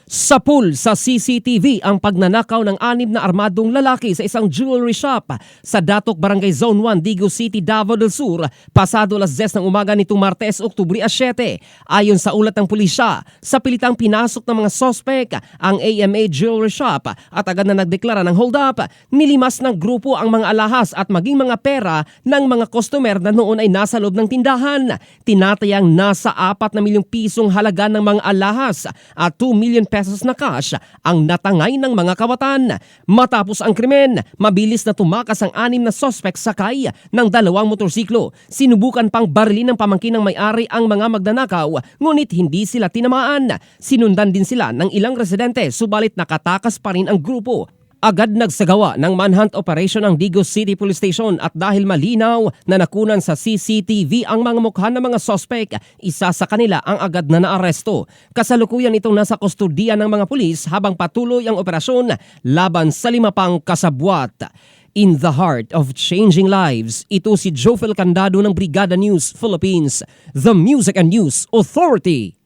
Sapul sa CCTV ang pagnanakaw ng 6 na armadong lalaki sa isang jewelry shop sa Datok, Barangay Zone 1, Digo City, Davao del Sur, pasado alas 10 ng umaga nitong Martes, Oktubre 7. Ayon sa ulat ng pulisya, sa pilitang pinasok ng mga sospek ang AMA Jewelry Shop at agad na nagdeklara ng hold up, nilimas ng grupo ang mga alahas at maging mga pera ng mga customer na noon ay nasa loob ng tindahan. Tinatayang nasa 4 na milyong pisong halaga ng mga alahas at 2 million pesos na cash ang natangay ng mga kawatan. Matapos ang krimen, mabilis na tumakas ang 6 na suspect sakay ng 2 motorsiklo. Sinubukan pang barilin ng pamangkin ng may-ari ang mga magnanakaw, ngunit hindi sila tinamaan. Sinundan din sila ng ilang residente, subalit nakatakas pa rin ang grupo. Agad nagsagawa ng manhunt operation ang Digo City Police Station at dahil malinaw na nakunan sa CCTV ang mga mukha ng mga sospek, isa sa kanila ang agad na naaresto. Kasalukuyan itong nasa kustodiya ng mga pulis habang patuloy ang operasyon laban sa 5 pang kasabwat. In the heart of changing lives, ito si Jofel Candado ng Brigada News Philippines, the Music and News Authority.